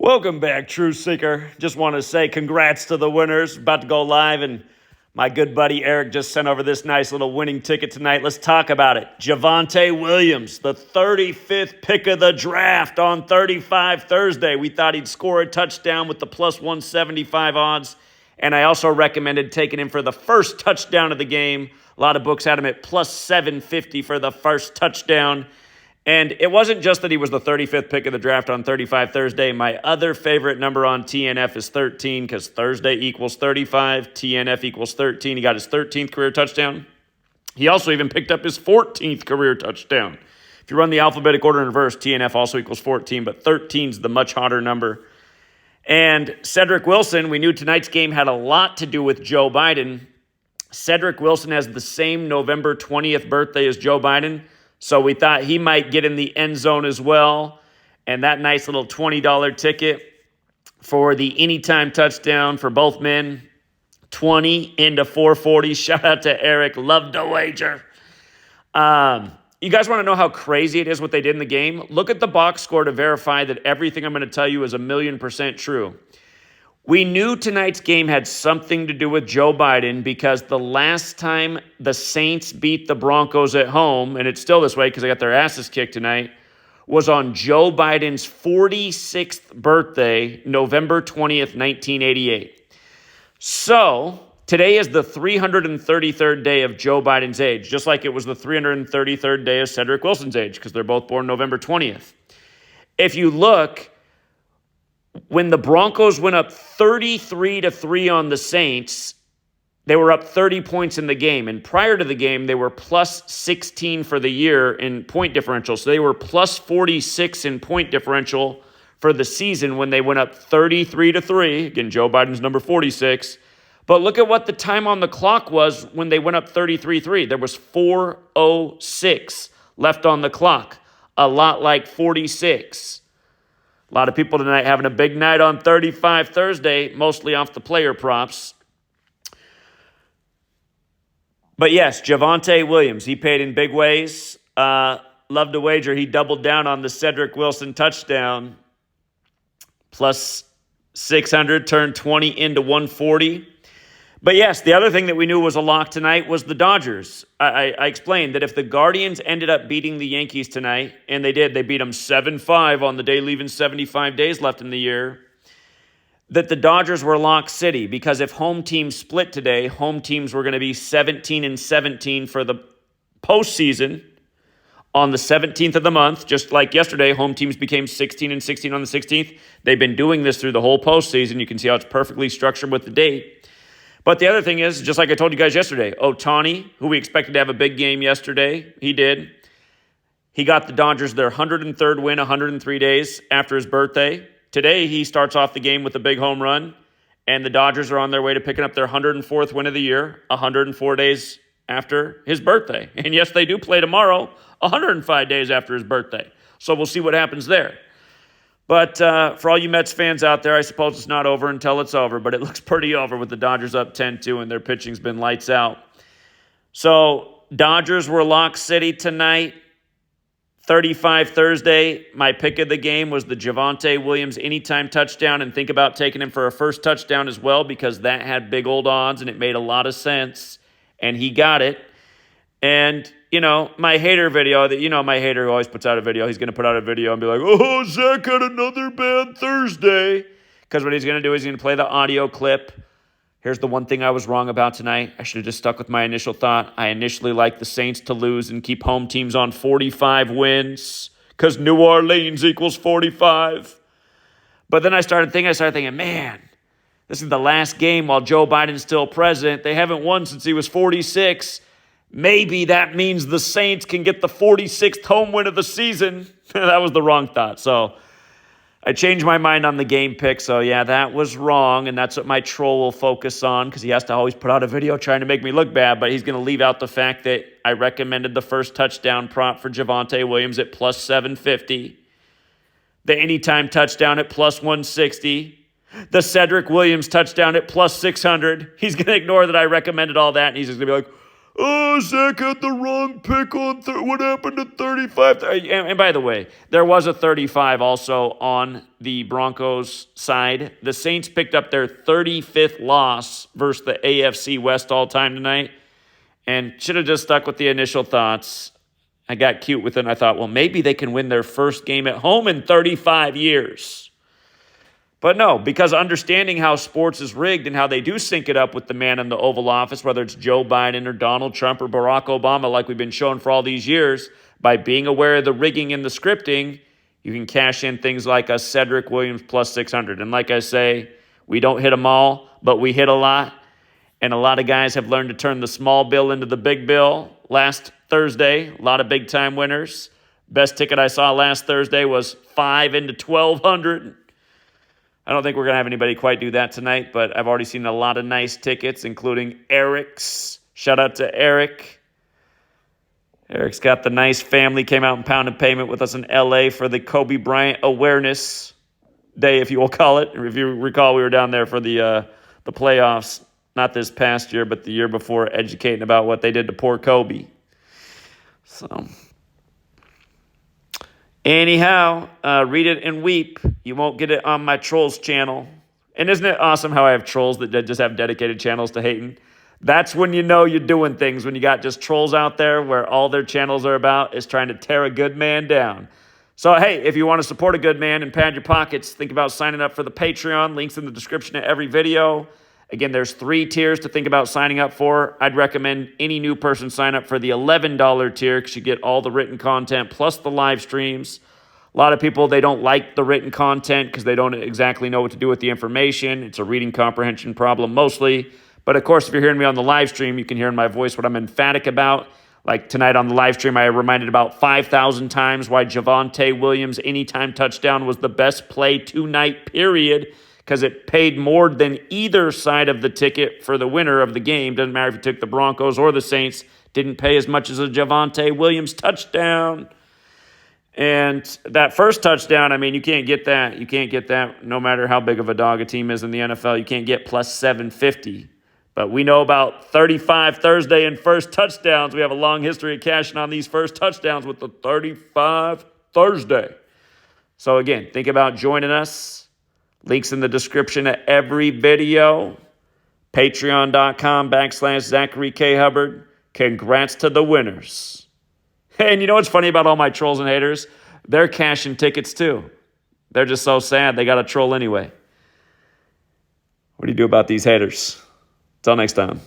Welcome back, True Seeker. Just want to say congrats to the winners. About to go live, and my good buddy Eric just sent over this nice little winning ticket tonight. Let's talk about it. Javonte Williams, the 35th pick of the draft on 35 Thursday. We thought he'd score a touchdown with the plus 175 odds, and I also recommended taking him for the first touchdown of the game. A lot of books had him at plus 750 for the first touchdown. And it wasn't just that he was the 35th pick of the draft on 35 Thursday. My other favorite number on TNF is 13 because Thursday equals 35. TNF equals 13. He got his 13th career touchdown. He also even picked up his 14th career touchdown. If you run the alphabetic order in reverse, TNF also equals 14, but 13 is the much hotter number. And Cedric Wilson, we knew tonight's game had a lot to do with Joe Biden. Cedric Wilson has the same November 20th birthday as Joe Biden. So we thought he might get in the end zone as well. And that nice little $20 ticket for the anytime touchdown for both men, 20 into 440. Shout out to Eric. Love to wager. You guys want to know how crazy it is what they did in the game? Look at the box score to verify that everything I'm going to tell you is 1,000,000% true. We knew tonight's game had something to do with Joe Biden because the last time the Saints beat the Broncos at home, and it's still this way because they got their asses kicked tonight, was on Joe Biden's 46th birthday, November 20th, 1988. So today is the 333rd day of Joe Biden's age, just like it was the 333rd day of Cedric Wilson's age because they're both born November 20th. If you look, when the Broncos went up 33-3 on the Saints, they were up 30 points in the game. And prior to the game, they were plus 16 for the year in point differential. So they were plus 46 in point differential for the season when they went up 33-3. Again, Joe Biden's number 46. But look at what the time on the clock was when they went up 33-3. There was 4:06 left on the clock, a lot like 46. A lot of people tonight having a big night on 35 Thursday, mostly off the player props. But yes, Javonte Williams, he paid in big ways. Love to wager he doubled down on the Cedric Wilson touchdown. Plus 600, turned 20 into 140. But yes, the other thing that we knew was a lock tonight was the Dodgers. I explained that if the Guardians ended up beating the Yankees tonight, and they did, they beat them 7-5 on the day leaving 75 days left in the year, that the Dodgers were lock city because if home teams split today, home teams were going to be 17-17 for the postseason on the 17th of the month. Just like yesterday, home teams became 16-16 on the 16th. They've been doing this through the whole postseason. You can see how it's perfectly structured with the date. But the other thing is, just like I told you guys yesterday, Ohtani, who we expected to have a big game yesterday, he did. He got the Dodgers their 103rd win 103 days after his birthday. Today, he starts off the game with a big home run, and the Dodgers are on their way to picking up their 104th win of the year, 104 days after his birthday. And yes, they do play tomorrow, 105 days after his birthday. So we'll see what happens there. But for all you Mets fans out there, I suppose it's not over until it's over, but it looks pretty over with the Dodgers up 10-2 and their pitching's been lights out. So Dodgers were lock city tonight. 35 Thursday, my pick of the game was the Javonte Williams anytime touchdown, and think about taking him for a first touchdown as well because that had big old odds and it made a lot of sense, and he got it. And, my hater video, my hater who always puts out a video, he's going to put out a video and be like, oh, Zach had another bad Thursday. Because what he's going to do is he's going to play the audio clip. Here's the one thing I was wrong about tonight. I should have just stuck with my initial thought. I initially liked the Saints to lose and keep home teams on 45 wins because New Orleans equals 45. But then I started thinking, man, this is the last game while Joe Biden's still president. They haven't won since he was 46. Maybe that means the Saints can get the 46th home win of the season. That was the wrong thought. So I changed my mind on the game pick. So yeah, that was wrong. And that's what my troll will focus on because he has to always put out a video trying to make me look bad. But he's going to leave out the fact that I recommended the first touchdown prop for Javonte Williams at plus 750. The anytime touchdown at plus 160. The Cedric Williams touchdown at plus 600. He's going to ignore that I recommended all that. And he's just going to be like, Oh, Zach had the wrong pick on what happened to 35? And by the way, there was a 35 also on the Broncos side. The Saints picked up their 35th loss versus the AFC West all time tonight, and should have just stuck with the initial thoughts. I got cute with it, and I thought, well, maybe they can win their first game at home in 35 years. But no, because understanding how sports is rigged and how they do sync it up with the man in the Oval Office, whether it's Joe Biden or Donald Trump or Barack Obama, like we've been shown for all these years, by being aware of the rigging and the scripting, you can cash in things like a Cedric Williams plus 600. And like I say, we don't hit them all, but we hit a lot. And a lot of guys have learned to turn the small bill into the big bill. Last Thursday, a lot of big-time winners. Best ticket I saw last Thursday was 5 into 1,200. I don't think we're going to have anybody quite do that tonight, but I've already seen a lot of nice tickets, including Eric's. Shout out to Eric. Eric's got the nice family, came out and pounded payment with us in L.A. for the Kobe Bryant Awareness Day, if you will call it. If you recall, we were down there for the playoffs, not this past year, but the year before, educating about what they did to poor Kobe. So, anyhow, read it and weep. You won't get it on my Trolls channel. And isn't it awesome how I have trolls that just have dedicated channels to hating? That's when you know you're doing things, when you got just trolls out there where all their channels are about is trying to tear a good man down. So, hey, if you want to support a good man and pad your pockets, think about signing up for the Patreon. Links in the description of every video. Again, there's 3 tiers to think about signing up for. I'd recommend any new person sign up for the $11 tier because you get all the written content plus the live streams. A lot of people, they don't like the written content because they don't exactly know what to do with the information. It's a reading comprehension problem mostly. But of course, if you're hearing me on the live stream, you can hear in my voice what I'm emphatic about. Like tonight on the live stream, I reminded about 5,000 times why Javonte Williams' anytime touchdown was the best play tonight, period, because it paid more than either side of the ticket for the winner of the game. Doesn't matter if you took the Broncos or the Saints. Didn't pay as much as a Javonte Williams touchdown. And that first touchdown, I mean, you can't get that. You can't get that no matter how big of a dog a team is in the NFL. You can't get plus 750. But we know about 35 Thursday and first touchdowns. We have a long history of cashing on these first touchdowns with the 35 Thursday. So again, think about joining us. Links in the description of every video. Patreon.com/Zachary K. Hubbard. Congrats to the winners. And you know what's funny about all my trolls and haters? They're cashing tickets too. They're just so sad they got a troll anyway. What do you do about these haters? Till next time.